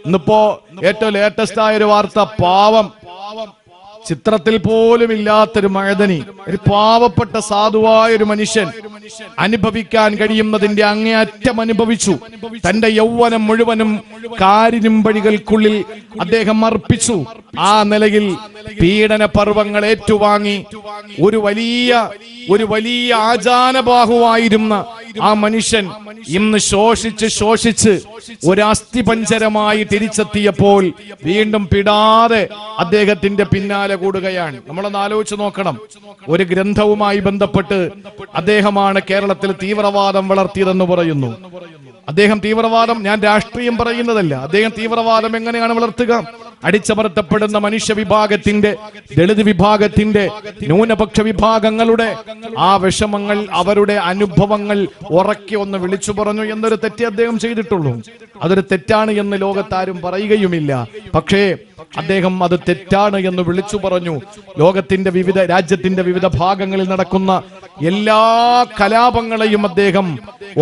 ഇന്നിപ്പോ ഏറ്റവും ലേറ്റസ്റ്റ് ആയ ഒരു വാർത്ത, പാവം ചിത്രത്തിൽ പോലും ഇല്ലാത്തൊരു മഴതനി, ഒരു പാവപ്പെട്ട സാധുവായ ഒരു മനുഷ്യൻ അനുഭവിക്കാൻ കഴിയുന്നതിന്റെ അങ്ങേയറ്റം അനുഭവിച്ചു. തന്റെ യൗവനം മുഴുവനും കാരിരുമ്പഴികൾക്കുള്ളിൽ അദ്ദേഹം അർപ്പിച്ചു. ആ നിലയിൽ പീഡന പർവ്വങ്ങൾ ഏറ്റുവാങ്ങി ഒരു വലിയ ആജാനബാഹുവായിരുന്ന ആ മനുഷ്യൻ ഇന്ന് ശോഷിച്ച് ഒരു അസ്ഥിപഞ്ചരമായി തിരിച്ചെത്തിയപ്പോൾ വീണ്ടും പിടാതെ അദ്ദേഹത്തിന്റെ പിന്നാലെ കൂടുകയാണ്. നമ്മളൊന്ന് ആലോചിച്ച് നോക്കണം. ഒരു ഗ്രന്ഥവുമായി ബന്ധപ്പെട്ട് അദ്ദേഹമാണ് കേരളത്തിൽ തീവ്രവാദം വളർത്തിയതെന്ന് പറയുന്നു. അദ്ദേഹം തീവ്രവാദം, ഞാൻ രാഷ്ട്രീയം പറയുന്നതല്ല, അദ്ദേഹം തീവ്രവാദം എങ്ങനെയാണ് വളർത്തുക? അടിച്ചമർത്തപ്പെടുന്ന മനുഷ്യ വിഭാഗത്തിന്റെ, ദളിത് വിഭാഗത്തിന്റെ, ന്യൂനപക്ഷ വിഭാഗങ്ങളുടെ ആ വിഷമങ്ങൾ, അവരുടെ അനുഭവങ്ങൾ ഉറക്കെ ഒന്ന് വിളിച്ചു പറഞ്ഞു എന്നൊരു തെറ്റേ അദ്ദേഹം ചെയ്തിട്ടുള്ളൂ. അതൊരു തെറ്റാണ് എന്ന് ലോകത്താരും പറയുകയുമില്ല. പക്ഷേ അദ്ദേഹം അത് തെറ്റാണ് എന്ന് വിളിച്ചു പറഞ്ഞു. ലോകത്തിന്റെ രാജ്യത്തിന്റെ വിവിധ ഭാഗങ്ങളിൽ നടക്കുന്ന എല്ലാ കലാപങ്ങളെയും അദ്ദേഹം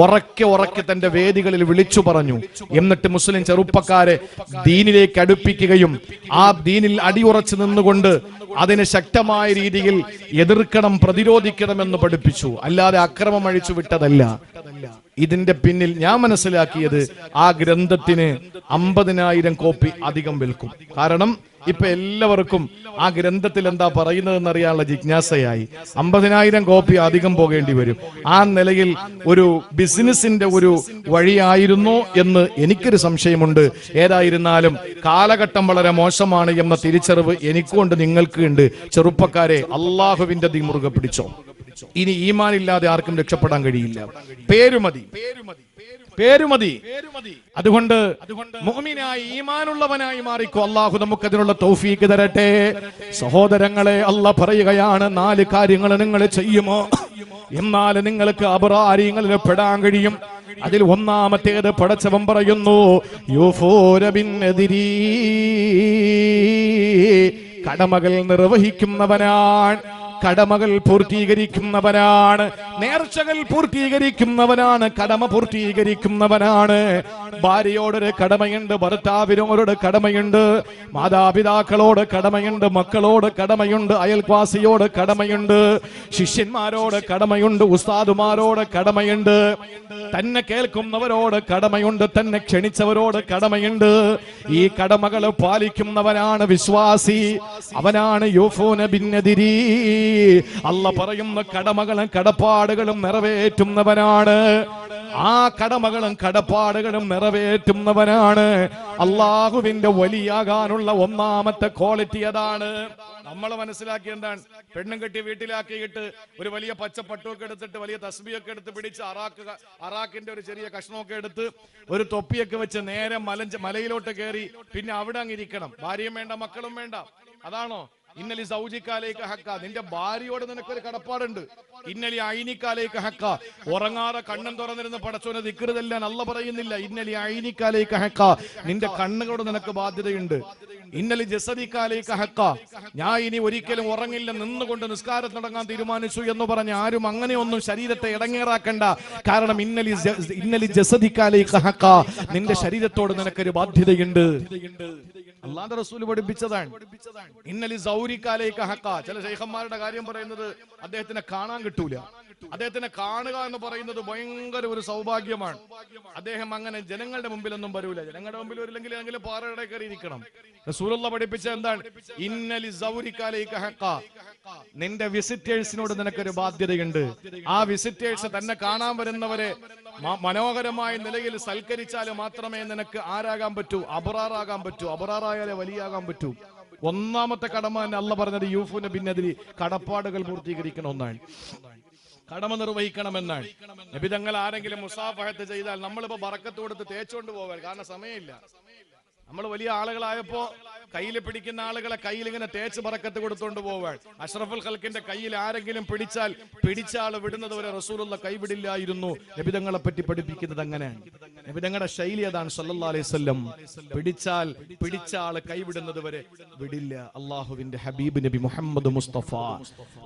ഉറക്കെ തന്റെ വേദികളിൽ വിളിച്ചു പറഞ്ഞു. എന്നിട്ട് മുസ്ലിം ചെറുപ്പക്കാരെ ദീനിലേക്ക് അടുപ്പിക്കുകയും ആ ദീനിൽ അടിയുറച്ചു നിന്നുകൊണ്ട് അതിനെ ശക്തമായ രീതിയിൽ എതിർക്കണം, പ്രതിരോധിക്കണമെന്ന് പഠിപ്പിച്ചു. അല്ലാതെ അക്രമം അഴിച്ചു വിട്ടതല്ല. ഇതിന്റെ പിന്നിൽ ഞാൻ മനസ്സിലാക്കിയത്, ആ ഗ്രന്ഥത്തിന് 50,000 കോപ്പി അധികം വിൽക്കും. കാരണം ഇപ്പൊ എല്ലാവർക്കും ആ ഗ്രന്ഥത്തിൽ എന്താ പറയുന്നതെന്ന് അറിയാനുള്ള ജിജ്ഞാസയായി. 50,000 കോപ്പി അധികം പോകേണ്ടി വരും. ആ നിലയിൽ ഒരു ബിസിനസിന്റെ ഒരു വഴിയായിരുന്നു എന്ന് എനിക്കൊരു സംശയമുണ്ട്. ഏതായിരുന്നാലും കാലഘട്ടം വളരെ മോശമാണ് എന്ന തിരിച്ചറിവ് എനിക്കുണ്ട്, നിങ്ങൾക്ക് ഉണ്ട്. ചെറുപ്പക്കാരെ, അള്ളാഹുവിന്റെ ദീൻ മുറുകെ പിടിച്ചോ. ഇനി ഈമാനില്ലാതെ ആർക്കും രക്ഷപ്പെടാൻ കഴിയില്ല. പേരുമതി. അതുകൊണ്ട് മുഅ്മിനായി, ഈമാനുള്ളവനായി മാറിക്കോ. അള്ളാഹു നമുക്കതിനുള്ള തൗഫീഖ് തരട്ടെ. സഹോദരങ്ങളെ, അള്ളാഹ് പറയുകയാണ്, 4 കാര്യങ്ങൾ നിങ്ങൾ ചെയ്യുമോ എന്നാൽ നിങ്ങൾക്ക് അബ്റാരിങ്ങളിൽ പെടാൻ കഴിയും. അതിൽ ഒന്നാമത്തേത് പടച്ചവൻ പറയുന്നു, യൂഫൂന ബിന്നദിരി, കടമകൾ നിർവഹിക്കുന്നവനാണ്, കടമകൾ പൂർത്തീകരിക്കുന്നവനാണ്, നേർച്ചകൾ പൂർത്തീകരിക്കുന്നവനാണ്, കടമ പൂർത്തീകരിക്കുന്നവനാണ്. ഭാര്യയോടൊരു കടമയുണ്ട്, ഭർത്താവിനോട് കടമയുണ്ട്, മാതാപിതാക്കളോട് കടമയുണ്ട്, മക്കളോട് കടമയുണ്ട്, അയൽവാസിയോട് കടമയുണ്ട്, ശിഷ്യന്മാരോട് കടമയുണ്ട്, ഉസ്താദുമാരോട് കടമയുണ്ട്, തന്നെ കേൾക്കുന്നവരോട് കടമയുണ്ട്, തന്നെ ക്ഷണിച്ചവരോട് കടമയുണ്ട്. ഈ കടമകൾ പാലിക്കുന്നവനാണ് വിശ്വാസി, അവനാണ് യൂഫൂന ബിന്നദിരി. അല്ല പറയുന്ന കടമകളും കടപ്പാടുകളും നിറവേറ്റുന്നവനാണ്. ആ കടമകളും കടപ്പാടുകളും നിറവേറ്റുന്നവനാണ്. അള്ളാഹുവിന്റെ വലിയാകാനുള്ള ഒന്നാമത്തെ ക്വാളിറ്റി അതാണ്. നമ്മൾ മനസ്സിലാക്കി എന്താണ്? പെണ്ണും കെട്ടി വീട്ടിലാക്കിയിട്ട് ഒരു വലിയ പച്ചപ്പട്ടുമൊക്കെ എടുത്തിട്ട്, വലിയ തസ്ബിയൊക്കെ എടുത്ത് പിടിച്ച്, അറാക്കിന്റെ ഒരു ചെറിയ കഷ്ണമൊക്കെ എടുത്ത്, ഒരു തൊപ്പിയൊക്കെ വെച്ച് നേരെ മലയിലോട്ട് കയറി പിന്നെ അവിടെ അങ്ങിരിക്കണം. ഭാര്യയും വേണ്ട, മക്കളും വേണ്ട. അതാണോ? ഇന്നലി സൗജിക്കാലേക്ക് ഹക്ക, നിന്റെ ഭാര്യയോട് നിനക്കൊരു കടപ്പാടുണ്ട്. ഇന്നലി ഐനിക്കാലേക്ക് ഹക്ക, ഉറങ്ങാതെ കണ്ണും തുറന്നിരുന്ന് പടച്ചോനെ ദിക്റുതെല്ലാൻ അല്ല പറയുന്നില്ല. ഇന്നലി ഐനിക്കാലേക്ക് ഹക്ക, നിന്റെ കണ്ണുകളോട് നിനക്ക് ബാധ്യതയുണ്ട്. ഇന്നലി ജസദിക്കാലേക്ക് ഹക്ക, ഞാൻ ഇനി ഒരിക്കലും ഉറങ്ങില്ല, നിന്നുകൊണ്ട് നിസ്കാരം തുടങ്ങാൻ തീരുമാനിച്ചു എന്ന് പറഞ്ഞ് ആരും അങ്ങനെയൊന്നും ശരീരത്തെ ഇടങ്ങേറാക്കണ്ട. കാരണം ഇന്നലി ജസദിക്കാലേക്ക് ഹക്ക, നിന്റെ ശരീരത്തോട് നിനക്കൊരു ബാധ്യതയുണ്ട്. അല്ലാഹുവിന്റെ റസൂൽ പഠിപ്പിച്ചതാണ്. ഇന്നലി സൗരിക്കാലേക്ക് ഹക്ക. ചില ശൈഖന്മാരുടെ കാര്യം പറയുന്നത്, അദ്ദേഹത്തിനെ കാണാൻ കിട്ടൂല. അദ്ദേഹത്തിനെ കാണുക എന്ന് പറയുന്നത് ഭയങ്കര ഒരു സൗഭാഗ്യമാണ്. അദ്ദേഹം അങ്ങനെ ജനങ്ങളുടെ മുമ്പിലൊന്നും വരൂല. ജനങ്ങളുടെ മുമ്പിൽ വരില്ലെങ്കിൽ ഏതെങ്കിലും പാറയുടെ കയറി ഇരിക്കണം. റസൂലുള്ള പഠിപ്പിച്ച എന്താണ്? ഇന്നലി സൗരിക്കാലേക്ക് ഹക്ക, നിന്റെ വിസിറ്റേഴ്സിനോട് നിനക്കൊരു ബാധ്യതയുണ്ട്. ആ വിസിറ്റേഴ്സ് തന്നെ കാണാൻ വരുന്നവരെ മനോഹരമായ നിലയിൽ സൽക്കരിച്ചാൽ മാത്രമേ നിനക്ക് ആരാകാൻ പറ്റൂ? അബ്റാറാകാൻ പറ്റൂ. അബ്റാറായാലേ വലിയാകാൻ പറ്റൂ. ഒന്നാമത്തെ കടമ തന്നെ അല്ല പറഞ്ഞത്, യൂഫൂന ബിന്നദിരി, കടപ്പാടുകൾ പൂർത്തീകരിക്കണമെന്നാണ്, കടമ നിർവഹിക്കണമെന്നാണ്. നബി തങ്ങൾ ആരെങ്കിലും മുസാഫഹത്ത് ചെയ്താൽ നമ്മളിപ്പോ ബറക്കത്ത് കൊടുത്ത് തേച്ചുകൊണ്ട് പോകാൻ, കാരണം സമയമില്ല. നമ്മൾ വലിയ ആളുകളായപ്പോ കയ്യിൽ പിടിക്കുന്ന ആളുകളെ കയ്യിൽ ഇങ്ങനെ തേച്ച് ബറക്കത്ത് കൊടുത്തോണ്ട് പോവാൻ. അഷ്റഫുൽ ഖൽക്കിന്റെ കയ്യിൽ ആരെങ്കിലും പിടിച്ച ആള് വിടുന്നത് വരെ റസൂലുള്ള കൈവിടില്ലായിരുന്നു. നബിതങ്ങളെ പറ്റി പഠിപ്പിക്കുന്നത് അങ്ങനെയാണ്. നബിതങ്ങളുടെ ശൈലി അതാണ് സല്ലല്ലാഹു അലൈഹി വസല്ലം. പിടിച്ച ആള് കൈവിടുന്നത് വരെ വിടില്ല. അള്ളാഹുവിന്റെ ഹബീബ് നബി മുഹമ്മദ് മുസ്തഫ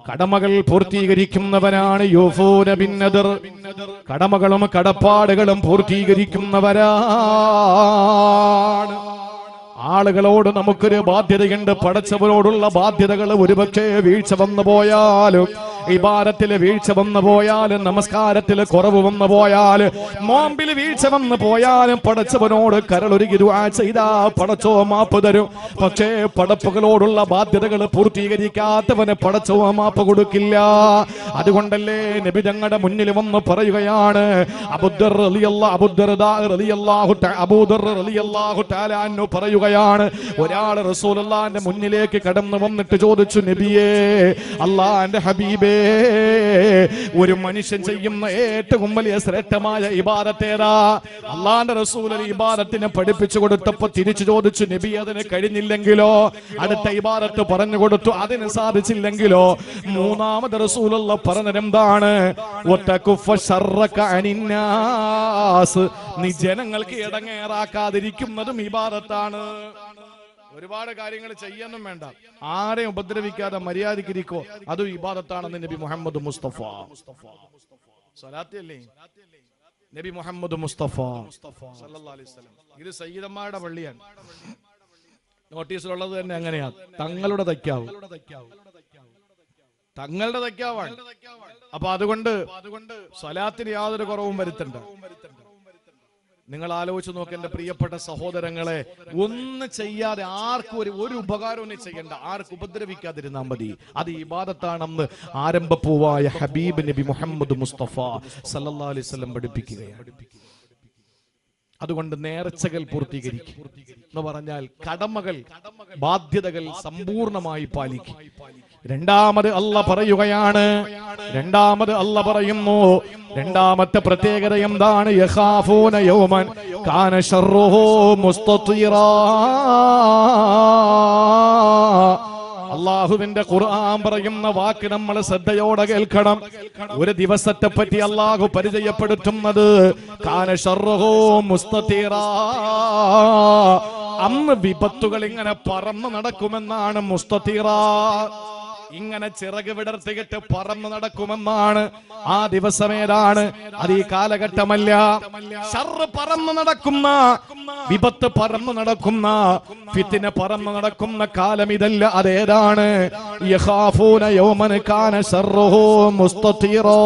കടമകൾ പൂർത്തീകരിക്കുന്നവനാണ്. യൂഫൂന ബിന്നദർ, കടമകളും കടപ്പാടുകളും പൂർത്തീകരിക്കുന്നവരാണ്. ആളുകളോട് നമുക്കൊരു ബാധ്യതയുണ്ട്. പടച്ചവരോടുള്ള ബാധ്യതകൾ ഒരുപക്ഷെ വീഴ്ച വന്നു പോയാലും, ഇബാദത്തില് വീഴ്ച വന്നു പോയാലും, നമസ്കാരത്തില് കുറവ് വന്നു പോയാലും, നോമ്പില് വീഴ്ച വന്നു പോയാലും പടച്ചവനോട് കരളൊരുകി ദുആ ചെയ്താ പടച്ചോ മാപ്പ് തരും. പക്ഷേ പടപ്പുകളോടുള്ള ബാധ്യതകൾ പൂർത്തീകരിക്കാത്തവന് പടച്ചോ മാപ്പ് കൊടുക്കില്ല. അതുകൊണ്ടല്ലേ നബി തങ്ങളുടെ മുന്നിൽ വന്ന് പറയുകയാണ്, അബൂദർ റളിയല്ലാഹു തആല അൻഹു പറയുകയാണ്, ഒരാൾ റസൂലുള്ളാഹിന്റെ മുന്നിലേക്ക് കടന്നു വന്നിട്ട് ചോദിച്ചു, നബിയേ, അല്ലാഹുവിന്റെ ഹബീബേ, ഒരു മനുഷ്യൻ ചെയ്യുന്ന ഏറ്റവും വലിയ ശ്രേഷ്ഠമായ ഇബാദത്ത് ഏതാ? അല്ലാഹുവിന്റെ റസൂൽ ഇബാദത്തിനെ പഠിപ്പിച്ചു കൊടുത്തപ്പോ തിരിച്ചു ചോദിച്ചു, നബി അതിന് കഴിഞ്ഞില്ലെങ്കിലോ? അടുത്ത ഇബാദത്ത് പറഞ്ഞു കൊടുത്തു, അതിന് സാധിച്ചില്ലെങ്കിലോ? മൂന്നാമത് റസൂലുള്ള പറഞ്ഞതെന്താണ്? നീ ജനങ്ങൾക്ക് ഇടങ്ങേറാക്കാതിരിക്കുന്നതും ഇബാദത്താണ്. ഒരുപാട് കാര്യങ്ങൾ ചെയ്യാനും വേണ്ട, ആരെയും ഉപദ്രവിക്കാതെ മര്യാദയ്ക്കിരിക്കോ, അതും ഇബാദത്താണെന്ന് നബി മുഹമ്മദ് മുസ്തഫ സ്വലാത്തല്ലേ നബി മുഹമ്മദ് മുസ്തഫ സല്ലല്ലാഹു അലൈഹി വസല്ലം. ഇത് സയ്യിദന്മാരുടെ പള്ളിയാണ്. നോട്ടീസിലുള്ളത് തന്നെ അങ്ങനെയാ, തങ്ങളുടെ തയ്ക്കാവ്, തങ്ങളുടെ തയ്ക്കാവാണ്. അപ്പൊ അതുകൊണ്ട് സ്വലാത്തിന് യാതൊരു കുറവും വരുത്തണ്ട. നിങ്ങൾ ആലോചിച്ച് നോക്ക് എന്റെ പ്രിയപ്പെട്ട സഹോദരങ്ങളെ, ഒന്ന് ചെയ്യാതെ ആർക്കും ഒരു ഉപകാരവും ചെയ്യണ്ട, ആർക്കും ഉപദ്രവിക്കാതിരുന്നാൽ മതി. അത് ഇബാദത്താണെന്ന് ആരംഭപ്പൂവായ ഹബീബ് നബി മുഹമ്മദ് മുസ്തഫ സല്ലല്ലാഹു അലൈഹി വസല്ലം പഠിപ്പിക്കുകയാണ്. അതുകൊണ്ട് നേർച്ചകൾ പൂർത്തീകരിക്കും എന്ന് പറഞ്ഞാൽ കടമകൾ, ബാധ്യതകൾ സമ്പൂർണമായി പാലിക്കും. രണ്ടാമത് അല്ലാഹ് പറയുകയാണ്, രണ്ടാമത്തെ പ്രത്യേകത എന്താണ്? യഖാഫൂന യൗമൻ കാന ശർറുഹു മുസ്തതീറാ. അള്ളാഹുവിന്റെ ഖുർആൻ പറയുന്ന വാക്ക് നമ്മൾ ശ്രദ്ധയോടെ കേൾക്കണം. ഒരു ദിവസത്തെ പറ്റി അള്ളാഹു പരിചയപ്പെടുത്തുന്നത് കാന ശർറുഹു മുസ്തതീറാ. അന്ന് വിപത്തുകൾ ഇങ്ങനെ പറന്നു നടക്കുമെന്നാണ്. മുസ്തതീറാ, ഇങ്ങനെ ചിറക് വിടർത്തിയിട്ട് പറന്നു നടക്കുമെന്നാണ്. ആ ദിവസം ഏതാണ്? അത് ഈ കാലഘട്ടമല്ല. ശർറ് പറന്നു നടക്കുന്ന, വിപത്ത് പറന്നു നടക്കുന്ന, ഫിത്ന പറന്നു നടക്കുന്ന കാലം ഇതല്ല. അതേതാണ്? യഖാഫൂന യൗമൻ കാന ശർറുഹു മുസ്തതീറാ.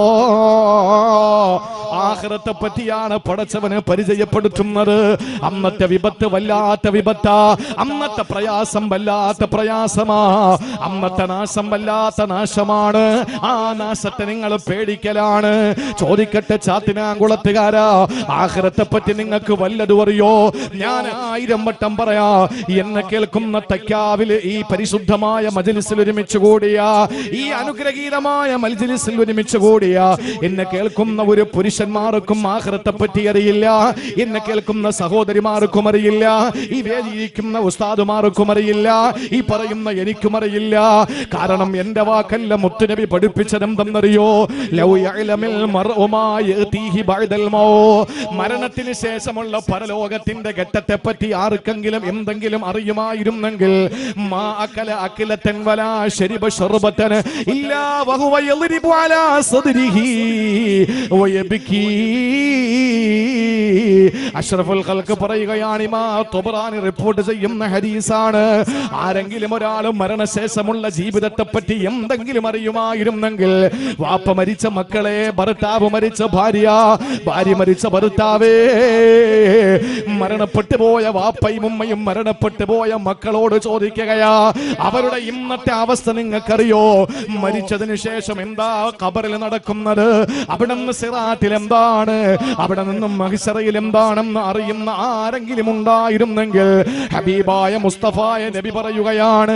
ആഖിറത്തെ പറ്റിയാണ് പടച്ചവന് പരിചയപ്പെടുത്തുന്നത്. അന്നത്തെ വിപത്ത് വല്ലാത്ത വിപത്താ, അന്നത്തെ പ്രയാസം വല്ലാത്ത പ്രയാസമാ, അന്നത്തെ നാശം വല്ലാത്ത നാശമാണ്. ആ നാശത്തെ നിങ്ങൾ പേടിക്കലാണ്. ചോദിക്കട്ടെ ചാത്തിനാങ്കുളത്തുകാരാ, ആഖിറത്തെ പറ്റി നിങ്ങൾക്ക് വല്ലതും അറിയോ? ഞാൻ 1000 വട്ടം പറയാ, എന്നെ കേൾക്കുന്ന തക്കാവില് ഈ പരിശുദ്ധമായ മജ്ലിസിൽ ഒരുമിച്ച് കൂടിയ, ഈ അനുഗ്രഹീതമായ മജ്ലിസിൽ ഒരുമിച്ച് കൂടിയ എന്നെ കേൾക്കുന്ന ഒരു പുരുഷന്മാർക്കും ആഖിറത്തെ പറ്റി അറിയില്ല. എന്നെ കേൾക്കുന്ന സഹോദരിമാർക്കും അറിയില്ല. ഈ വേദിയിരിക്കുന്ന ഉസ്താദുമാർക്കും അറിയില്ല. ഈ പറയുന്ന എനിക്കും അറിയില്ല. കാരണം എന്റെ വാക്കല്ല, മുത്തുനബി പഠിപ്പിച്ചതെന്തെന്നറിയോ? ലൗ യഅലമുൽ മർഉ മാ യഅതീഹി ബഅദൽ മൗത്ത്. മരണത്തിന് ശേഷമുള്ള പരലോകത്തിന്റെ ഘട്ടത്തെ പറ്റി ആർക്കെങ്കിലും എന്തെങ്കിലും അറിയുമായിരുന്നെങ്കിൽ മാ അകല അകലതൻ വലാ ശരിബ ശർബതൻ ഇല്ലാ വഹുവ യളിബു അലാ സദ്രിഹി വയബ്കി. അഷ്റഫുൽ ഖൽഖ് പറയുകയാണ്, ഇമാം ത്വബറാനി റിപ്പോർട്ട് ചെയ്യുന്ന ഹദീസാണ്. ആരെങ്കിലും ഒരാൾ മരണശേഷമുള്ള ജീവിതത്തെ പറ്റി എന്തെങ്കിലും അറിയുമായിരുന്നെങ്കിൽ, വാപ്പ മരിച്ച മക്കളെ, ഭർത്താവ് മരിച്ച ഭാര്യ, ഭാര്യ മരിച്ച ഭർത്താവേ, മരണപ്പെട്ടു പോയ വാപ്പയും ഉമ്മയും മരണപ്പെട്ടു പോയ മക്കളോട് ചോദിക്കുകയാ, അവരുടെ ഇന്നത്തെ അവസ്ഥ നിങ്ങൾക്കറിയോ? മരിച്ചതിന് ശേഷം എന്താ ഖബറിൽ നടക്കുന്നത്? അവിടെ നിന്ന് സിറാത്തിൽ എന്താണ്? അവിടെ നിന്നും മഹ്ശറയിൽ എന്താണെന്ന് അറിയുന്ന ആരെങ്കിലും ഉണ്ടായിരുന്നെങ്കിൽ ഹബീബായ മുസ്തഫായ നബി പറയുകയാണ്,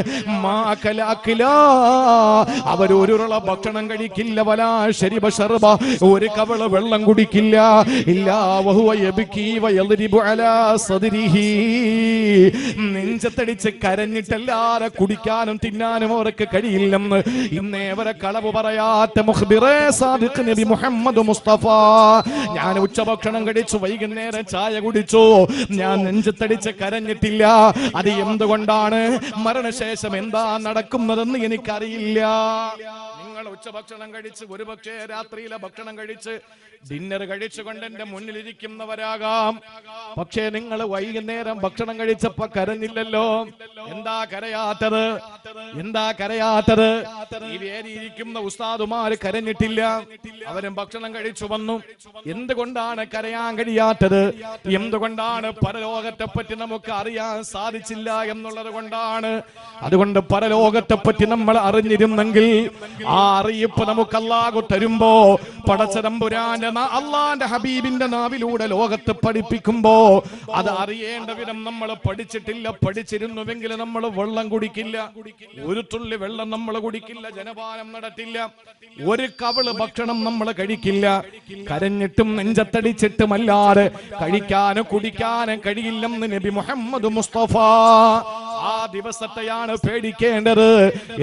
അവരൊരുള ഭക്ഷണം കഴിക്കില്ല, വലാ ശരിബ ശർബ, ഒരു കവള വെള്ളം കുടിക്കില്ല, ഇല്ലാ വഹുവ യബ്കി വയദ്രിബു അലാ സദ്രിഹി. നെഞ്ചത്തടിച്ച് കരഞ്ഞിട്ടല്ലാതെ കുടിക്കാനും തിന്നാനും അവർക്ക് കഴിയില്ലെന്ന് ഇന്നേവരെ കളവ് പറയാത്ത മുഖ്ബിറേ സാദിഖ് നബി മുഹമ്മദ് മുസ്തഫ. ഞാൻ ഉച്ചഭക്ഷണം കഴിച്ചു, വൈകുന്നേരം ചായ കുടിച്ചു, ഞാൻ നെഞ്ചത്തടിച്ച് കരഞ്ഞിട്ടില്ല. അത് എന്തുകൊണ്ടാണ്? മരണശേഷം എന്താ നടക്കുന്നതെന്ന് എനിക്കറിയില്ല. നിങ്ങൾ ഉച്ചഭക്ഷണം കഴിച്ച്, ഒരുപക്ഷെ രാത്രിയിലെ ഭക്ഷണം കഴിച്ച്, ഡിന്നർ കഴിച്ചുകൊണ്ട് എന്റെ മുന്നിലിരിക്കുന്നവരാകാം. പക്ഷേ നിങ്ങൾ വൈകുന്നേരം ഭക്ഷണം കഴിച്ചപ്പോ കരഞ്ഞില്ലല്ലോ. എന്താ കരയാത്തത്? എന്താ കരയാത്തത്? ഈ വേദിയിരിക്കുന്ന ഉസ്താദുമാര് കരഞ്ഞിട്ടില്ല. അവരും ഭക്ഷണം കഴിച്ചു വന്നു. എന്തുകൊണ്ടാണ് കരയാൻ കഴിയാത്തത്? എന്തുകൊണ്ടാണ്? പരലോകത്തെ പറ്റി നമുക്ക് അറിയാൻ സാധിച്ചില്ല എന്നുള്ളത് കൊണ്ടാണ്. അതുകൊണ്ട് പരലോകത്തെ പറ്റി നമ്മൾ അറിഞ്ഞിരുന്നെങ്കിൽ ആ അറിയിപ്പ് നമുക്ക് അല്ലാഹു തരുമ്പോ, പടച്ചതമ്പുരാന്റെ അള്ളാന്റെ ഹബീബിന്റെ നാവിലൂടെ ലോകത്ത് പഠിപ്പിക്കുമ്പോ അത് അറിയേണ്ട വിധം നമ്മൾ പഠിച്ചിട്ടില്ല. പഠിച്ചിരുന്നുവെങ്കിൽ നമ്മൾ വെള്ളം കുടിക്കില്ല, ഒരു തുള്ളി വെള്ളം നമ്മൾ കുടിക്കില്ല, ജനപാനം നടത്തില്ല, ഒരു കവിള് ഭക്ഷണം നമ്മൾ കഴിക്കില്ല. കരഞ്ഞിട്ടും നെഞ്ചത്തടിച്ചിട്ടുമല്ലാതെ കഴിക്കാനും കുടിക്കാനും കഴിയില്ലെന്ന് നബി മുഹമ്മദ് മുസ്തഫ. ആ ദിവസത്തെയാണ് പേടിക്കേണ്ടത്.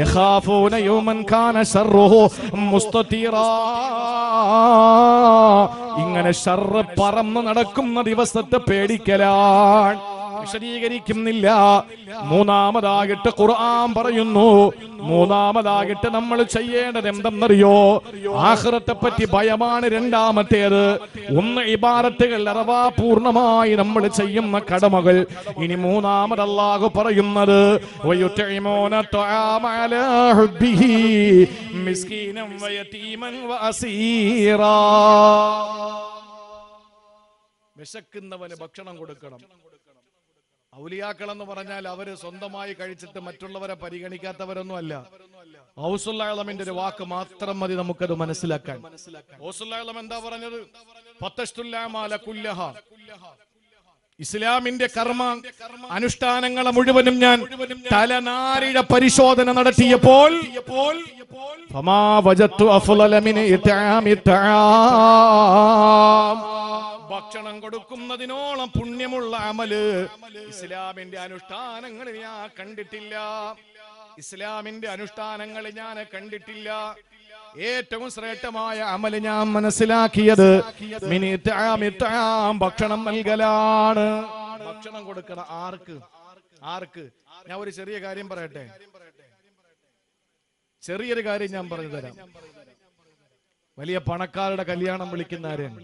യഖാഫൂന യൗമൻ കാന ശർറുഹു മുസ്തതീറാ. ഇങ്ങനെ ശർറ് പറന്ന് നടക്കുന്ന ദിവസത്തെ പേടിക്കലാണ്. വിശദീകരിക്കുന്നില്ല. മൂന്നാമതായിട്ട് ഖുർആൻ പറയുന്നു, മൂന്നാമതായിട്ട് നമ്മൾ ചെയ്യേണ്ടത് എന്തെന്നറിയോ? ആഖിറത്തെ പറ്റി ഭയമാണ് രണ്ടാമത്തേത്. ഒന്ന് ഇബാദത്തുകൾ അഥവാ പൂർണ്ണമായി നമ്മൾ ചെയ്യുന്ന കടമകൾ. ഇനി മൂന്നാമത് അല്ലാഹു പറയുന്നത് വയുതഇമൂന തുആമ അലാ ഹുബ്ബിഹി മിസ്കീനൻ വയതീമൻ വഅസീറാ. വിശക്കുന്നവന് ഭക്ഷണം കൊടുക്കണം. ഔലിയാക്കൾ എന്ന് പറഞ്ഞാൽ അവര് സ്വന്തമായി കഴിച്ചിട്ട് മറ്റുള്ളവരെ പരിഗണിക്കാത്തവരൊന്നും അല്ല. ഔസുൽ ആലമിന്റെ ഒരു വാക്ക് മാത്രം മതി നമുക്കത് മനസ്സിലാക്കാൻ. ഔസുൽ ആലം എന്താ പറഞ്ഞത്? ഫതഷ്തുൽ അമാല കുല്ലഹ. ഇസ്ലാമിന്റെ കർമ്മ അനുഷ്ഠാനങ്ങളെ മുഴുവനും ഞാൻ തലനാരിഴ പരിശോധന നടത്തിയപ്പോൾ ഫമാ വജത്തു അഫ്ളല മിൻ ഇത്ആമി തആം. ഭക്ഷണം കൊടുക്കുന്നതിനോളം പുണ്യമുള്ള അമല് ഇസ്ലാമിന്റെ അനുഷ്ഠാനങ്ങളിൽ ഞാൻ കണ്ടിട്ടില്ല. ഇസ്ലാമിന്റെ അനുഷ്ഠാനങ്ങൾ ഞാൻ കണ്ടിട്ടില്ല. ഏറ്റവും ശ്രേഷ്ഠമായ അമല് ഞാൻ മനസ്സിലാക്കിയത് ഭക്ഷണം നൽകലാണ്. ഭക്ഷണം കൊടുക്കണം. ആർക്ക്? ആർക്ക്? ഞാൻ ഒരു ചെറിയ കാര്യം പറയട്ടെ. ചെറിയൊരു കാര്യം ഞാൻ പറഞ്ഞു തരാം. വലിയ പണക്കാരുടെ കല്യാണം വിളിക്കുന്ന ആരെയാണ്?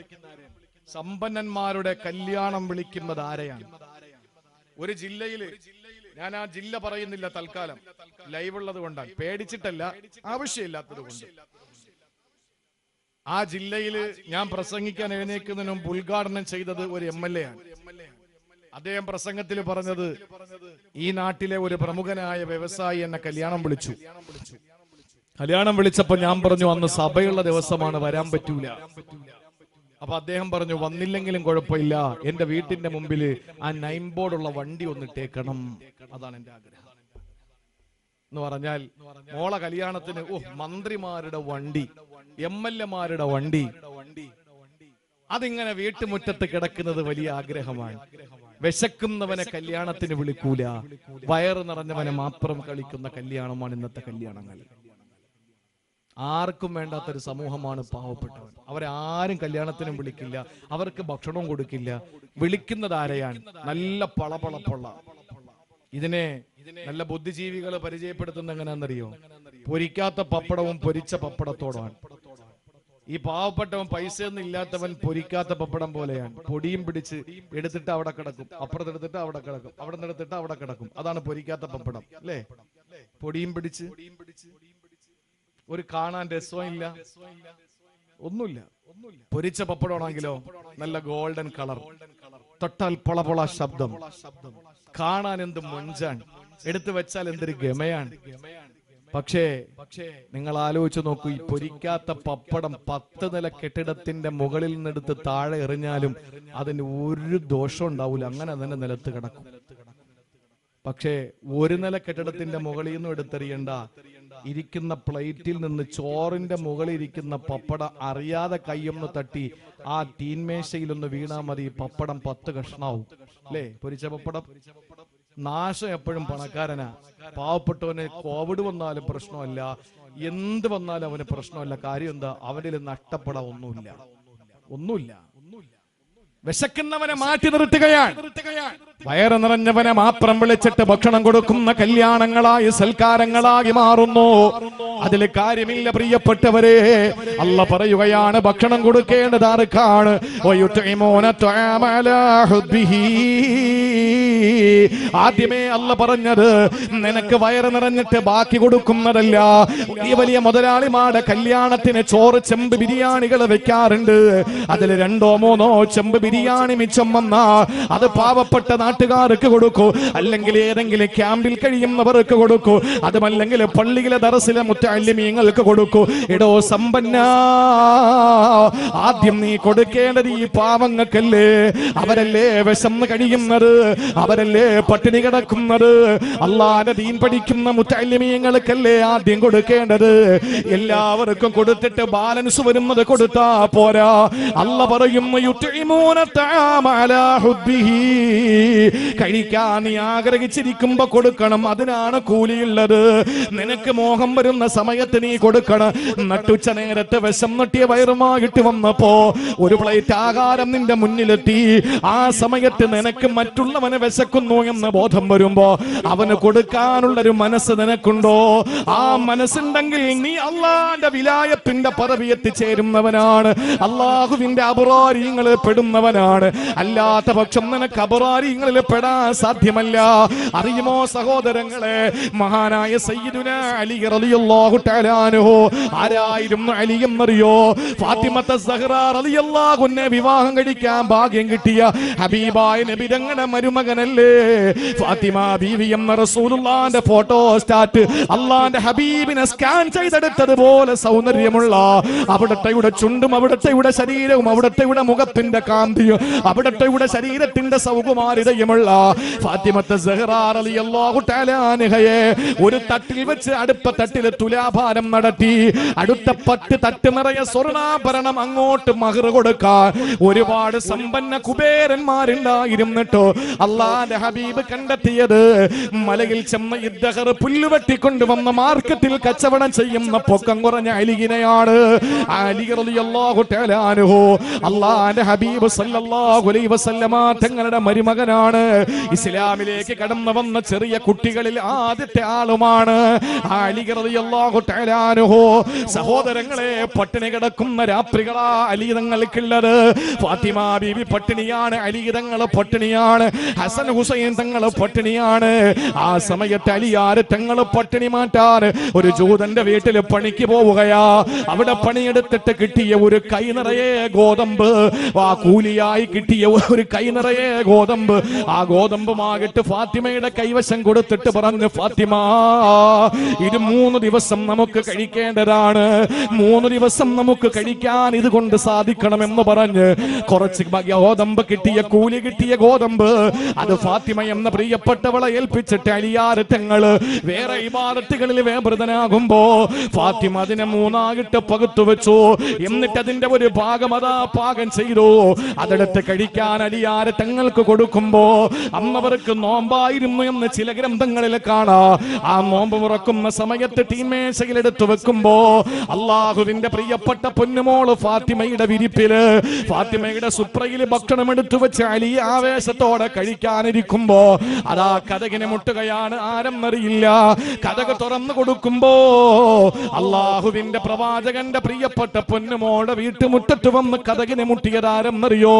സമ്പന്നന്മാരുടെ കല്യാണം വിളിക്കുന്നത് ആരെയാണ്? ഒരു ജില്ലയില്, ഞാൻ ആ ജില്ല പറയുന്നില്ല തൽക്കാലം, ലൈവ് ഉള്ളത് കൊണ്ടാണ്, പേടിച്ചിട്ടല്ല, ആവശ്യമില്ലാത്തത് കൊണ്ട്. ആ ജില്ലയില് ഞാൻ പ്രസംഗിക്കാൻ എഴുന്നേൽക്കുന്നതിന് മുമ്പ് ഉദ്ഘാടനം ചെയ്തത് ഒരു MLA ആണ്. അദ്ദേഹം പ്രസംഗത്തിൽ പറഞ്ഞത്, ഈ നാട്ടിലെ ഒരു പ്രമുഖനായ വ്യവസായി എന്നെ കല്യാണം വിളിച്ചു. കല്യാണം വിളിച്ചപ്പോ ഞാൻ പറഞ്ഞു, അന്ന് സഭയുള്ള ദിവസമാണ്, വരാൻ പറ്റൂല. അപ്പൊ അദ്ദേഹം പറഞ്ഞു, വന്നില്ലെങ്കിലും കുഴപ്പമില്ല, എന്റെ വീട്ടിന്റെ മുമ്പിൽ ആ നൈം ബോർഡുള്ള വണ്ടി ഒന്നിട്ടേക്കണം, അതാണ് എന്റെ ആഗ്രഹം എന്ന് പറഞ്ഞാൽ, മോളെ കല്യാണത്തിന് മന്ത്രിമാരുടെ വണ്ടി, MLA-മാരുടെ വണ്ടി, അതിങ്ങനെ വീട്ടുമുറ്റത്ത് കിടക്കുന്നത് വലിയ ആഗ്രഹമാണ്. വിശക്കുന്നവനെ കല്യാണത്തിന് വിളിക്കൂല, വയറ് നിറഞ്ഞവനെ മാത്രം കളിക്കുന്ന കല്യാണമാണ് ഇന്നത്തെ കല്യാണങ്ങൾ. ആർക്കും വേണ്ടാത്തൊരു സമൂഹമാണ് പാവപ്പെട്ടവൻ. അവരെ ആരും കല്യാണത്തിനും വിളിക്കില്ല, അവർക്ക് ഭക്ഷണവും കൊടുക്കില്ല. വിളിക്കുന്നത് ആരെയാണ്? നല്ല പളപളപ്പുള്ള. ഇതിനെ നല്ല ബുദ്ധിജീവികൾ പരിചയപ്പെടുത്തുന്ന എങ്ങനെയാണെന്നറിയോ? പൊരിക്കാത്ത പപ്പടവും പൊരിച്ച പപ്പടത്തോടാണ്. ഈ പാവപ്പെട്ടവൻ, പൈസയൊന്നും ഇല്ലാത്തവൻ പൊരിക്കാത്ത പപ്പടം പോലെയാണ്. പൊടിയും പിടിച്ച് എടുത്തിട്ട് അവിടെ കിടക്കും, അപ്പുറത്തെടുത്തിട്ട് അവിടെ കിടക്കും, അവിടെ നിന്ന് എടുത്തിട്ട് അവിടെ കിടക്കും. അതാണ് പൊരിക്കാത്ത പപ്പടം, അല്ലേ? പൊടിയും പിടിച്ച് ഒരു കാണാൻ രസവും ഇല്ല, ഒന്നുമില്ല. പൊരിച്ച പപ്പടമാണെങ്കിലോ നല്ല ഗോൾഡൻ കളർ, തൊട്ടാൽ പൊളപൊള ശബ്ദം, കാണാൻ എന്ത് മൊഞ്ചാണ്, എടുത്തു വെച്ചാൽ എന്തൊരു ഗമയാണ്. പക്ഷേ നിങ്ങൾ ആലോചിച്ച് നോക്കൂ, ഈ പൊരിക്കാത്ത പപ്പടം 10 നില കെട്ടിടത്തിന്റെ മുകളിൽ നിന്നെടുത്ത് താഴെ എറിഞ്ഞാലും അതിന് ഒരു ദോഷം ഉണ്ടാവില്ല, അങ്ങനെ തന്നെ നിലത്ത് കിടക്കും. പക്ഷേ ഒരു നില കെട്ടിടത്തിന്റെ മുകളിൽ നിന്നും എടുത്തെറിയണ്ട, ഇരിക്കുന്ന പ്ലേറ്റിൽ നിന്ന് ചോറിന്റെ മുകളിൽ ഇരിക്കുന്ന പപ്പടം അറിയാതെ കയ്യൊന്ന് തട്ടി ആ തീൻമേശയിലൊന്ന് വീണാ മതി, പപ്പടം 10 കഷ്ണാവും, അല്ലേ? പൊരിച്ച പപ്പടം. നാശം എപ്പോഴും പണക്കാരനാ. പാവപ്പെട്ടവന് കോവിഡ് വന്നാലും പ്രശ്നമല്ല, എന്ത് വന്നാലും അവന് പ്രശ്നമല്ല. കാര്യം എന്താ? അവനിൽ നഷ്ടപ്പെടാൻ ഒന്നുമില്ല. വിശക്കുന്നവനെ മാറ്റി നിർത്തുകയാണ്. വയറ് നിറഞ്ഞവനെ മാത്രം വിളിച്ചിട്ട് ഭക്ഷണം കൊടുക്കുന്ന കല്യാണങ്ങളായി സൽക്കാരങ്ങളായി മാറുന്നു. അതിൽ കാര്യമില്ല പ്രിയപ്പെട്ടവരെ. അല്ലാഹ് പറയുകയാണ് ഭക്ഷണം കൊടുക്കേണ്ടത് ആർക്കാണ്? ആദ്യമേ അല്ലാഹ് പറഞ്ഞത് നിനക്ക് വയറ് നിറഞ്ഞിട്ട് ബാക്കി കൊടുക്കുന്നതല്ല. ഈ വലിയ മുതലാളിമാരുടെ കല്യാണത്തിന് ചോറ് ചെമ്പ് ബിരിയാണികൾ വെക്കാറുണ്ട്. അതിൽ 2-3 ചെമ്പ് ബിരിയാണി മിച്ചം വന്നാ അത് പാവപ്പെട്ട നാട്ടുകാർക്ക് കൊടുക്കൂ, അല്ലെങ്കിൽ ഏതെങ്കിലും ക്യാമ്പിൽ കഴിയുന്നവർക്ക് കൊടുക്കൂ, അതുമല്ലെങ്കിൽ പള്ളിയിലെ ദർസിലെ മുത്തഅല്ലിമീങ്ങൾക്ക് കൊടുക്കൂ. എടോ സമ്പന്ന, ആദ്യം നീ കൊടുക്കേണ്ടത് ഈ പാവങ്ങൾക്കല്ലേ. അവരല്ലേ വിശന്ന് കഴിയുന്നത്, അവരല്ലേ പട്ടിണി കിടക്കുന്നത്. അല്ലാഹുവിന്റെ ദീൻ പഠിക്കുന്ന മുത്തഅല്ലിമീങ്ങൾക്കല്ലേ ആദ്യം കൊടുക്കേണ്ടത്. എല്ലാവർക്കും കൊടുത്തിട്ട് ബാലൻസ് വരുന്നത് കൊടുത്താ പോരാ. അല്ലാഹ് പറയുന്നു യുത്ഇമൂന തആമ അലാ ഹുബ്ബിഹി, കഴിക്കാൻ നീ ആഗ്രഹിച്ചിരിക്കുമ്പോ കൊടുക്കണം, അതിനാണ് കൂലിയുള്ളത്. നിനക്ക് മോഹം വരുന്ന സമയത്ത് നീ കൊടുക്കണം. നട്ടുച്ച നേരത്തെ വിശം നട്ടിയ വയറുമായിട്ട് വന്നപ്പോ ഒരു പ്ലേറ്റ് ആഹാരം നിന്റെ മുന്നിലെത്തി. ആ സമയത്ത് നിനക്ക് മറ്റുള്ളവനെ വിശക്കുന്നു എന്ന് ബോധം വരുമ്പോ അവന് കൊടുക്കാനുള്ളൊരു മനസ്സ് നിനക്കുണ്ടോ? ആ മനസ്സുണ്ടെങ്കിൽ നീ അള്ളാന്റെ വിലായത്തിന്റെ പദവി എത്തിച്ചേരുന്നവനാണ്, അള്ളാഹുവിന്റെ അബ്റാരിങ്ങളിൽ പെടുന്നവനാണ്. അല്ലാത്ത പക്ഷം നിനക്ക് അബ്റാരിങ്ങളിൽ പെടാൻ സാധ്യമല്ല. അറിയുമോ സഹോദരങ്ങളെ, മഹാനായ സയ്യിദുനാ അലി റളിയല്ലാഹു തആല അൻഹു ആരായിരുന്നു അലി എന്നറിയോ? ഫാത്തിമത്ത സഹ്റ റളിയല്ലാഹു അൻഹ വിവാഹം കഴിക്കാൻ ഭാഗ്യം കിട്ടിയ ഹബീബായ നബി തങ്ങളുടെ മരുമകനല്ലേ ഫാത്തിമ ബീവി എന്ന റസൂലുള്ളാഹിന്റെ ഫോട്ടോ സ്റ്റാറ്റ് അല്ലാഹുവിന്റെ ഹബീബിനെ സ്കാൻ ചെയ്തെടുത്തതുപോലെ സൗന്ദര്യമുള്ള, അവിടത്തെ ചുണ്ടും അവിടത്തെ ശരീരവും അവിടത്തെ മുഖത്തിന്റെ കാന്തിയും അവിടത്തെ ശരീരത്തിന്റെ സൗകുമാരിതയുമുള്ള ഫാത്തിമത്ത് സഹ്റ റളിയല്ലാഹു തആല അൻഹയെ ഒരു തട്ടിൽ വെച്ച് അടുത്ത തട്ടിൽ തുലാഭാരം നടത്തി. അടുത്ത 10 തട്ട് നിറയെ സ്വർണ്ണാഭരണം അങ്ങോട്ട് മഹർ കൊടുക്കാൻ ഒരുപാട് സമ്പന്ന കുബേരന്മാരുണ്ടായിരുന്നിട്ടോ അല്ലാഹുവിന്റെ ഹബീബ് കണ്ടെത്തിയത് മലയിൽ ചെന്ന ഇദ്ദഹർ പുല്ലുവെട്ടിക്കൊണ്ടുവന്ന മാർക്കറ്റിൽ കച്ചവടം ചെയ്യുന്ന പൊക്കം കുറഞ്ഞ അലിയിനെയാണ്. അലി റളിയല്ലാഹു തആല അൻഹു അല്ലാഹുവിന്റെ ഹബീബ് സല്ലല്ലാഹു അലൈഹി വസല്ലമ തങ്ങളുടെ മരുമകനാണ്. ഇസ്ലാമിലേക്ക് കടന്നു വന്ന ചെറിയ കുട്ടികളിൽ ആദ്യത്തെ ആളുമാണ് അലി റളിയല്ലാഹു തആല അൻഹു. സഹോദരങ്ങളെ, പട്ടിണി കിടക്കുന്ന രാത്രികളാ അലി തങ്ങൾക്കുള്ളത്. ഫാത്തിമ ബീവി പട്ടിണിയാണ്, അലി തങ്ങൾ പട്ടിണിയാണ്, ഹസൻ ഹുസൈൻ തങ്ങൾ പട്ടിണിയാണ്. ആ സമയത്ത് അലിയാര് തങ്ങൾ പട്ടിണി മാറ്റാൻ ഒരു ജൂതന്റെ വീട്ടിൽ പണിക്ക് പോവുകയാ. അവിടെ പണിയെടുത്തിട്ട് കിട്ടിയ ഒരു കൈ നിറയെ ഗോതമ്പ്, ആ കൂലിയായി കിട്ടിയ ഒരു കൈ നിറയെ ഗോതമ്പ്, ആ ഗോതമ്പുമാകിട്ട് ഫാത്തിമയുടെ കൈവശം കൊടുത്തിട്ട് പറഞ്ഞു, ഫാത്തിമ ഇത് 3 ദിവസം നമുക്ക് കഴിക്കേണ്ടതാണ്, 3 ദിവസം നമുക്ക് കഴിക്കാൻ ഇതുകൊണ്ട് സാധിക്കണമെന്ന് പറഞ്ഞ് കുറച്ച് ഗോതമ്പ് കിട്ടിയ, കൂലി കിട്ടിയ ഗോതമ്പ് അത് ഫാത്തിമ എന്ന പ്രിയപ്പെട്ടവളെ ഏൽപ്പിച്ചിട്ട് അലിയാര് തങ്ങള് വേറെ ഇബാദത്തുകളിൽ വ്യാപൃതനാകുമ്പോ ഫാത്തിമ അതിനെ 3ആയിട്ട് പകുത്തു വെച്ചു. എന്നിട്ട് അതിന്റെ ഒരു ഭാഗം അതാ പാകം ചെയ്തു. അതെടുത്ത് കഴിക്കാൻ അലിയാര് തങ്ങൾക്ക് കൊടുക്കുമ്പോ അന്നവർക്ക് നോമ്പായിരുന്നു എന്ന് ചില ഗ്രന്ഥങ്ങളിൽ കാണാം. ആ നോമ്പ് മുറക്കുന്ന സമയത്ത് തീമേശയിൽ എടുത്തു വെക്കുമ്പോ അള്ളാഹുവിന്റെ പ്രിയപ്പെട്ട പൊന്നുമോള് ഫാത്തിമയുടെ വിരിപ്പില്, ഫാത്തിമയുടെ സുപ്രയിൽ ഭക്ഷണം എടുത്തു വെച്ച് അലി ആവേശത്തോടെ കഴിക്കാനിരിക്കുമ്പോ അതാ കതകിനെ മുട്ടുകയാണ്. ആരെന്നറിയില്ല. കതക് തുറന്നു കൊടുക്കുമ്പോ അള്ളാഹുവിന്റെ പ്രവാചകന്റെ പ്രിയപ്പെട്ട പൊന്നുമോളുടെ വീട്ടുമുറ്റത്ത് വന്ന് കതകിനെ മുട്ടിയത് ആരെന്നറിയോ?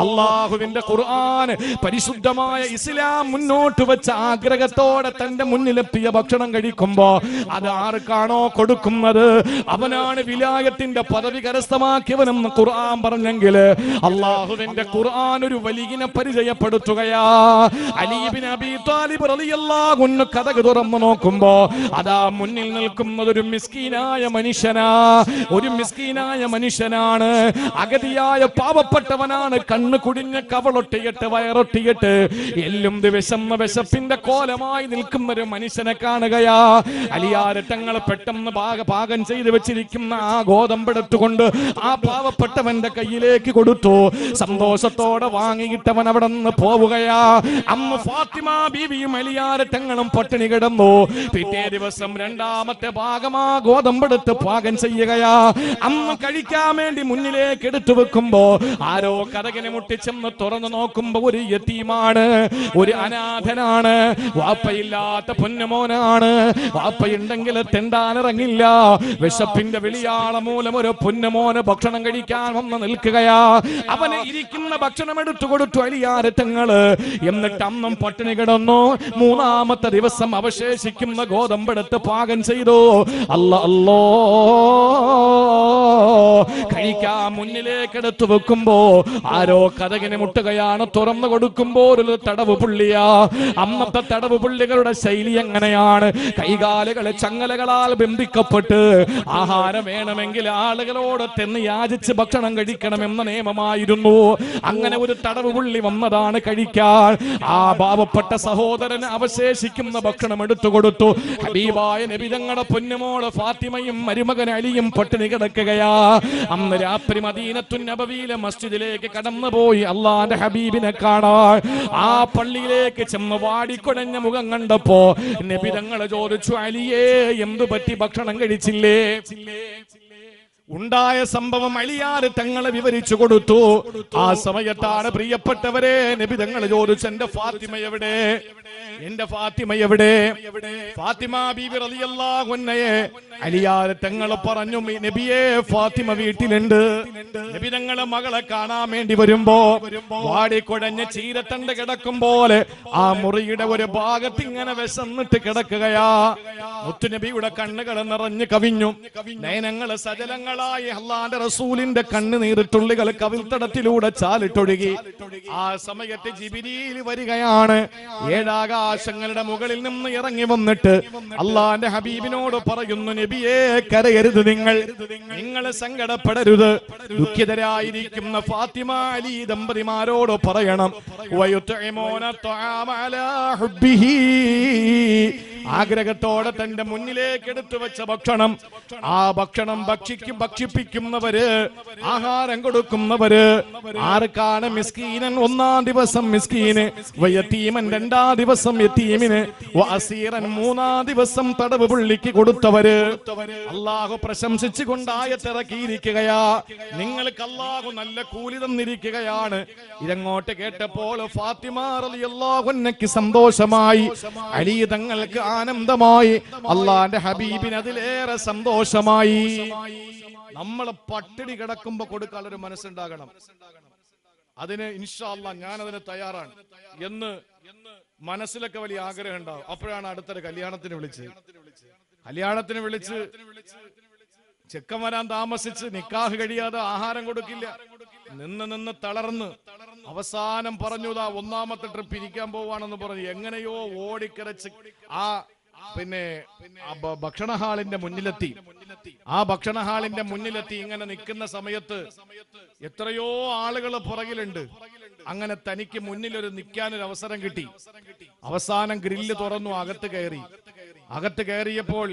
അള്ളാഹുവിന്റെ ഖുർആൻ, പരിശുദ്ധമായ ഇസ്ലാം മുന്നോട്ട് വെച്ച ആഗ്രഹത്തോടെ തന്റെ മുന്നിലെത്തിയ ഭക്ഷണം കഴിക്കുമ്പോ അത് ആർക്കാണോ കൊടുക്കുന്നത് അവനാണ് വിലായത്തിന്റെ പദവി കരസ്ഥമാക്കിയവനെന്ന് ഖുർആൻ പറഞ്ഞെങ്കിൽ അള്ളാഹുവിന്റെ ഖുർആൻ ഒരു വലിയനെ പരിചയപ്പെടുത്തുകയാ. അലി ഇബ്നു അബീ ത്വാലിബ് റളിയല്ലാഹു അൻഹു കതക് തുറന്നു നോക്കുമ്പോ അതാ മുന്നിൽ നിൽക്കുന്നത് ഒരു മിസ്കീനായ മനുഷ്യനാ, ഒരു മിസ്കീനായ മനുഷ്യനാണ്, അഗതിയായ പാവപ്പെട്ടവനാണ്. കണ്ണ് കുടിഞ്ഞ് കവളൊട്ടിയിട്ട് വയറൊട്ടിയിട്ട് എല്ലും വിശന്ന വിശപ്പിന്റെ കോലമായി നിൽക്കുന്ന ഒരു മനുഷ്യനെ കാണുകയാ. അലിയാര് തങ്ങൾ പെട്ടെന്ന് പാകം ചെയ്ത് വെച്ചിരിക്കുന്ന ആ ഗോതമ്പെടുത്തുകൊണ്ട് ആ പാവപ്പെട്ടവന്റെ കയ്യിലേക്ക് കൊടുത്തു. സന്തോഷത്തോടെ വാങ്ങിയിട്ടവൻ അവിടെ നിന്ന് പോവുകയാ. അന്ന് ഫാത്തിമ ബീവിയും അലിയാരട്ടങ്ങളും പട്ടിണി കിടന്നു. പിറ്റേ ദിവസം രണ്ടാമത്തെ ഭാഗമാ ഗോതമ്പെടുത്ത് പാകം ചെയ്യുകയാ. അന്ന് കഴിക്കാൻ വേണ്ടി മുന്നിലേക്ക് എടുത്തു വെക്കുമ്പോ ആരോ കതകിനെ മുട്ടിച്ചെന്ന് തുറന്നു നോക്കുമ്പോ ഒരു യതീമാണ്, ഒരു അനാഥനാണ്, വാപ്പയില്ലാത്ത പൊന്നുമോനാണ്. വാപ്പയുണ്ടെങ്കിൽ തെണ്ടാനിറങ്ങില്ല. വിശപ്പിന്റെ വിളിയാള മൂലം ഒരു പൊന്നുമോന് ഭക്ഷണം കഴിക്കാൻ വന്ന് നിൽക്കുകയാ. അവന് ഇരിക്കുന്ന ഭക്ഷണം എടുത്തു കൊടുത്തു അലിയാരത്തങ്ങള്. എന്നിട്ട് അന്നും പട്ടിണി കിടന്നു. മൂന്നാമത്തെ ദിവസം അവശേഷിക്കുന്ന ഗോതമ്പെടുത്ത് പാകം ചെയ്തു. അല്ലോ കഴിക്കാൻ മുന്നിലേക്ക് എടുത്തു വെക്കുമ്പോ ആരോ കതകിനെ മുട്ടുകയാണ്. തുറന്നു കൊടുക്കുമ്പോ ഒരു തടവ് പുള്ളിയാ. അന്നത്തെ തടവ് പുള്ളികളുടെ ശൈലി എങ്ങനെയാണ്? കൈകാലുകളെ ചങ്ങലകളാൽ ബന്ധിക്കപ്പെട്ട് ആഹാരം വേണമെങ്കിൽ ആളുകളോട് തെന്ന് യാചിച്ച് ഭക്ഷണം കഴിക്കണമെന്ന നിയമമായിരുന്നു. അങ്ങനെ ഒരു തടവ് പുള്ളി വന്നതാണ് കഴിക്കാൻ. ആ പാവപ്പെട്ട സഹോദരന് അവശേഷിക്കുന്ന ഭക്ഷണം എടുത്തു കൊടുത്തു. ഹബീബായ നബി തങ്ങളുടെ പൊന്നുമോള് ഫാത്തിമയും മരുമകൻ അലിയും പട്ടിണി കിടക്കുകയാ. അന്ന് രാത്രി മദീനത്തുൻ നബവിയിലെ മസ്ജിദിലേക്ക് കടന്നുപോയി അള്ളാന്റെ ഹബീബിനെ കാണാൻ. ആ പള്ളിയിലേക്ക് ചെന്ന് വാടിക്കൊടഞ്ഞ മുഖം കണ്ടപ്പോ നബി തങ്ങൾ ചോദിച്ചു, അലിയേ എന്തു പറ്റി, ഭക്ഷണം കഴിച്ചില്ലേ? ഉണ്ടായ സംഭവം അലിയാര് തങ്ങളെ വിവരിച്ചു കൊടുത്തു. ആ സമയത്താണ് പ്രിയപ്പെട്ടവരെ നബി തങ്ങൾ ചോദിച്ചു, എന്റെ ഫാത്തിമ എവിടെ? എന്റെ ഫാത്തിമ എവിടെ? ഫാത്തിമ ബീബി റളിയല്ലാഹു അൻഹയെ അലിയാര് തങ്ങൾ പറഞ്ഞു, നബിയെ ഫാത്തിമ വീട്ടിലുണ്ട്. നബി തങ്ങളെ മകളെ കാണാൻ വേണ്ടി വരുമ്പോ വാടിക്കൊടഞ്ഞ ചീരത്തണ്ട് കിടക്കും പോലെ ആ മുറിയുടെ ഒരു ഭാഗത്ത് ഇങ്ങനെ വിശന്നിട്ട് കിടക്കുകയാ. മുത്തുനബിയുടെ കണ്ണുകൾ നിറഞ്ഞു കവിഞ്ഞു. നയനങ്ങൾ സജലങ്ങളായി അല്ലാഹുവിന്റെ റസൂലിന്റെ കണ്ണുനീർത്തുള്ളികൾ കവിൾത്തടത്തിലൂടെ ചാലിട്ടൊഴുകി. ആ സമയത്ത് ജിബ്രീൽ വരികയാണ്. ഏഴാകാശങ്ങളുടെ മുകളിൽ നിന്ന് ഇറങ്ങി വന്നിട്ട് അല്ലാഹുവിന്റെ ഹബീബിനോട് പറയുന്നു, നബിയേ കരയരുത്, നിങ്ങൾ സങ്കടപ്പെടരുത്. ദുഃഖിതരായിരിക്കുന്ന ഫാത്തിമ അലി ദമ്പതിമാരോട് പറയണം, വയുത്ഇമൂന ത്വആമ അലാ ഹുബ്ബിഹി, ആഗ്രഹത്തോടെ തന്റെ മുന്നിലേക്ക് എടുത്തു വെച്ച ഭക്ഷണം, ആ ഭക്ഷണം ഭക്ഷിപ്പിക്കുന്നവര്, ആഹാരം കൊടുക്കുന്നവര് ആർക്കാണ്? മിസ്കീനൻ ഒന്നാം ദിവസം മിസ്കീന്, വയതീമൻ രണ്ടാം ദിവസം യതീമിന്, വഅസീറൻ മൂന്നാം ദിവസം തടവ് പുള്ളിക്ക് കൊടുത്തവര്. അല്ലാഹു പ്രശംസിച്ചുകൊണ്ട് ആയത്തിറക്കിയിരിക്കുകയാ. നിങ്ങൾക്ക് അല്ലാഹു നല്ല കൂലി തന്നിരിക്കുകയാണ്. ഇതങ്ങോട്ട് കേട്ടപ്പോൾ ഫാത്തിമ റളിയല്ലാഹു അൻഹയ്ക്ക് സന്തോഷമായി, അലി തങ്ങൾക്ക് ആനന്ദമായി, അല്ലാഹുവിന്റെ ഹബീബിന് അതിലേറെ സന്തോഷമായി. നമ്മൾ പട്ടിണി കിടക്കുമ്പോ കൊടുക്കാനൊരു മനസ്സുണ്ടാകണം. അതിന് ഇൻഷാ അല്ലാഹ് ഞാൻ അതിന് തയ്യാറാണ് എന്ന് മനസ്സിലൊക്കെ വലിയ ആഗ്രഹം ഉണ്ടാവും. അപ്പോഴാണ് അടുത്തൊരു കല്യാണത്തിന് വിളിച്ച് ചെക്കൻ വരാൻ താമസിച്ച് നിക്കാഹ് കഴിയാതെ ആഹാരം കൊടുക്കില്ല. നിന്ന് തളർന്ന് അവസാനം പറഞ്ഞു, ഒന്നാമത്തെ ട്രിപ്പ് ഇരിക്കാൻ പോവാണെന്ന് പറഞ്ഞു. എങ്ങനെയോ ഓടിക്കരച്ച് ആ ഭക്ഷണ ഹാളിന്റെ മുന്നിലെത്തി. ആ ഭക്ഷണ ഹാളിന്റെ മുന്നിലെത്തി ഇങ്ങനെ നിൽക്കുന്ന സമയത്ത് എത്രയോ ആളുകൾ പുറകിലുണ്ട്. അങ്ങനെ തനിക്ക് മുന്നിലൊരു നിൽക്കാനൊരു അവസരം കിട്ടി. അവസാനം ഗ്രില്ല് തുറന്നു, അകത്ത് കയറിയപ്പോൾ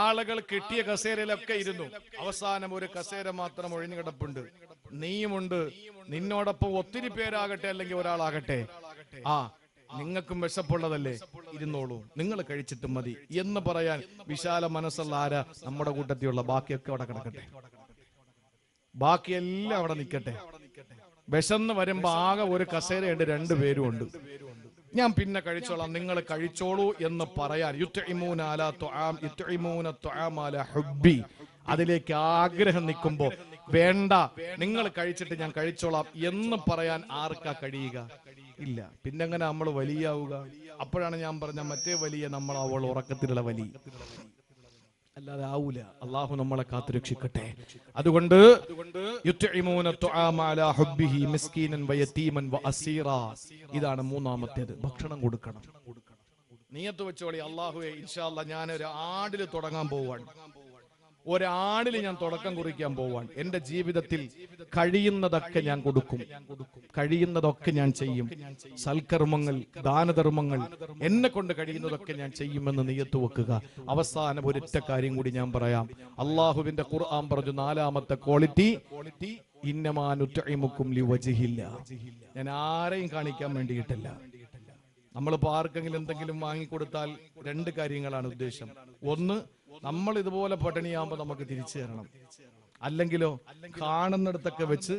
ആളുകൾ കിട്ടിയ കസേരയിലൊക്കെ ഇരുന്നു. അവസാനം ഒരു കസേര മാത്രം ഒഴിഞ്ഞു കിടപ്പുണ്ട്. നീയുമുണ്ട്, നിന്നോടൊപ്പം ഒത്തിരി പേരാകട്ടെ അല്ലെങ്കിൽ ഒരാളാകട്ടെ, നിങ്ങൾക്കും വിശപ്പുള്ളതല്ലേ, ഇരുന്നോളൂ, നിങ്ങൾ കഴിച്ചിട്ട് മതി എന്ന് പറയാൻ വിശാല മനസ്സുള്ള ആരാ? നമ്മുടെ കൂട്ടത്തിലുള്ള. ബാക്കിയൊക്കെ അവിടെ കിടക്കട്ടെ, ബാക്കിയെല്ലാം അവിടെ നിൽക്കട്ടെ. വിശന്ന് വരുമ്പോ ആകെ ഒരു കസേരയുണ്ട്, രണ്ടുപേരും ഉണ്ട്. ഞാൻ പിന്നെ കഴിച്ചോളാം, നിങ്ങൾ കഴിച്ചോളൂ എന്ന് പറയാൻ യുത്ഇമൂന അലാ തുആം യുത്ഇമൂന തുആം അലാ ഹുബ്ബി, അതിലേക്ക് ആഗ്രഹം നിൽക്കുമ്പോ വേണ്ട, നിങ്ങൾ കഴിച്ചിട്ട് ഞാൻ കഴിച്ചോളാം എന്ന് പറയാൻ ആർക്കാ കഴിയുക? ഇല്ല. പിന്നെങ്ങനെ നമ്മൾ വലിയാവുക? അപ്പോഴാണ് ഞാൻ പറഞ്ഞ മറ്റേ വലിയ നമ്മളാവുള്ള ഉറക്കത്തിലുള്ള വലി, അല്ലാതെ ആവൂല. അള്ളാഹു നമ്മളെ കാത്തുരക്ഷിക്കട്ടെ. അതുകൊണ്ട് യുത്ഇമൂന തുആമ അലാ ഹുബ്ബിഹി മിസ്കീനൻ വയതീമൻ വഅസീറാ, ഇതാണ് മൂന്നാമത്തേത്. ഭക്ഷണം കൊടുക്കണം. നിയത്ത് വെച്ചോളി, അല്ലാഹുവേ ഇൻഷാ അല്ലാഹ് ഞാൻ ഒരു ആടിൽ തുടങ്ങാൻ പോവാണ്, ഒരാടിൽ ഞാൻ തുടക്കം കുറിക്കാൻ പോവാൻ. എന്റെ ജീവിതത്തിൽ കഴിയുന്നതൊക്കെ ഞാൻ കൊടുക്കും, കഴിയുന്നതൊക്കെ ഞാൻ ചെയ്യും. സൽക്കർമ്മങ്ങൾ, ദാനധർമ്മങ്ങൾ, എന്നെ കൊണ്ട് കഴിയുന്നതൊക്കെ ഞാൻ ചെയ്യുമെന്ന് നിയത്ത് വെക്കുക. അവസാനം ഒരൊറ്റ കാര്യം കൂടി ഞാൻ പറയാം. അള്ളാഹുവിന്റെ ഖുർആൻ പറഞ്ഞു, നാലാമത്തെ ക്വാളിറ്റി, ഇന്നമാ നുത്ഇമുക്കും ലിവജ്ഹില്ലാ, ഞാൻ ആരെയും കാണിക്കാൻ വേണ്ടിയിട്ടല്ല, നമ്മളിപ്പോൾ ആർക്കെങ്കിലും എന്തെങ്കിലും വാങ്ങിക്കൊടുത്താൽ രണ്ട് കാര്യങ്ങളാണ് ഉദ്ദേശം. ഒന്ന്, നമ്മൾ ഇതുപോലെ പട്ടിണിയാകുമ്പോൾ നമുക്ക് തിരിച്ചു തരണം. അല്ലെങ്കിലോ കാണുന്നിടത്തൊക്കെ വെച്ച്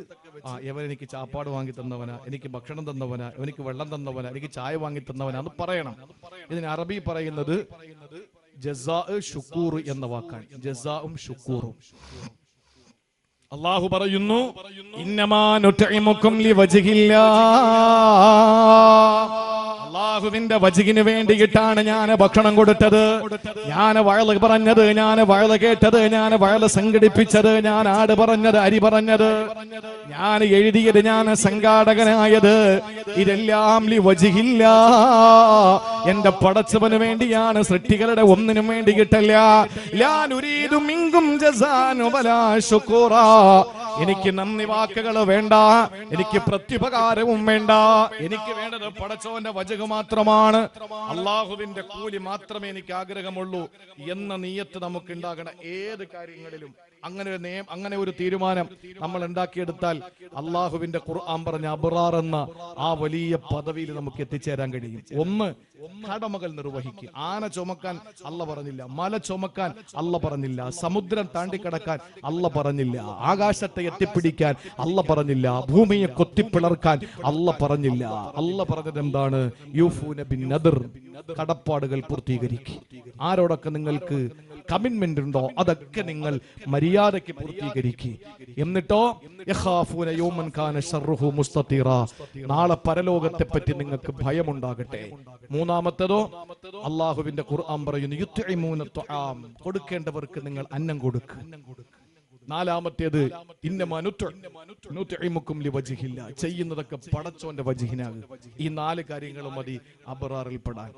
ഇവൻ എനിക്ക് ചാപ്പാട് വാങ്ങി തന്നവനാ, എനിക്ക് ഭക്ഷണം തന്നവനാ, എനിക്ക് വെള്ളം തന്നവനാ, എനിക്ക് ചായ വാങ്ങി തന്നവനാ, അത് പറയണം. ഇതിന് അറബി പറയുന്നത് ജസാ ശുക്കൂർ എന്ന വാക്കാണ്. ജസാഉം ശുക്കൂറും. അല്ലാഹു പറയുന്നു, ഇന്നമാ നുത്ഇമുക്കും ലിവജ്ഹില്ലാഹ്, അല്ലാഹുവിന്റെ വജ്ഹിന് വേണ്ടിയിട്ടാണ് ഞാൻ ഭക്ഷണം കൊടുത്തത്, ഞാൻ വയല് പറഞ്ഞത്, ഞാൻ വയല് കേട്ടത്, ഞാൻ വയല് സംഘടിപ്പിച്ചത്, ഞാൻ ആട് പറഞ്ഞത്, അരി പറഞ്ഞത്, ഞാൻ എഴുതിയത്, ഞാൻ സംഘാടകനായത്, ഇതെല്ലാം ലിവജ്ഹില്ലാഹ്, എന്റെ പടച്ചവന് വേണ്ടിയാണ്, സൃഷ്ടികളുടെ ഒന്നിനും വേണ്ടിയിട്ടല്ല. ലാ നുരീദു മിൻകും ജസാൻ വലാ ശുക്കൂറാ, എനിക്ക് നന്ദി വാക്കുകൾ വേണ്ട, എനിക്ക് പ്രത്യുപകാരവും വേണ്ട, എനിക്ക് വേണ്ടത് പടച്ചവന്റെ വജ്ഹ് മാത്രമാണ്, അള്ളാഹുവിന്റെ കൂലി മാത്രമേ എനിക്ക് ആഗ്രഹമുള്ളൂ എന്ന നിയ്യത്ത് നമുക്ക് ഉണ്ടാകണം. ഏത് കാര്യങ്ങളിലും അങ്ങനെ ഒരു തീരുമാനം നമ്മൾ ഉണ്ടാക്കിയെടുത്താൽ അള്ളാഹുവിന്റെ ഖുർആൻ പറഞ്ഞ അബ്റാർ എന്ന ആ വലിയ പദവിയിൽ നമുക്ക് എത്തിച്ചേരാൻ കഴിയും. ഒന്ന്, കടമകൾ നിർവഹിക്കുക. ആന ചുമക്കാൻ അല്ല പറഞ്ഞില്ല, മല ചുമക്കാൻ അല്ല പറഞ്ഞില്ല, സമുദ്രം താണ്ടിക്കടക്കാൻ അല്ല പറഞ്ഞില്ല, ആകാശത്തെ എത്തിപ്പിടിക്കാൻ അല്ല പറഞ്ഞില്ല, ഭൂമിയെ കൊത്തിപ്പിളർക്കാൻ അല്ല പറഞ്ഞില്ല. അല്ല പറഞ്ഞത് എന്താണ്? യൂഫൂന ബിൻ നദർ, കടപ്പാടുകൾ പൂർത്തീകരിക്കുക. ആരോടൊക്കെ നിങ്ങൾക്ക് കമ്മിറ്റ്മെന്റ് ഉണ്ടോ അതൊക്കെ നിങ്ങൾ മര്യാദയ്ക്ക് പൂർത്തീകരിക്കുക. എന്നിട്ടോ യഖാഫൂന യൗമൻ കാന ശർറുഹു മുസ്തതിറ, നാളെ പരലോകത്തെ പറ്റി നിങ്ങൾക്ക് ഭയമുണ്ടാകട്ടെ. മൂന്നാമത്തേതോ അള്ളാഹുവിന്റെ ഖുർആൻ പറയുന്നു, യുത്ഇമൂന തുആം, കൊടുക്കേണ്ടവർക്ക് നിങ്ങൾ അന്നം കൊടുക്കുക. നാലാമത്തേത് ഇന്നമാ നുത്ഇമുക്കും ലിവജ്ഹില്ലാ, ചെയ്യുന്നതൊക്കെ പടച്ചോന്റെ വജ്ഹിനാകും. ഈ നാല് കാര്യങ്ങളും മതി അബ്റാറിൽ പെടാൻ.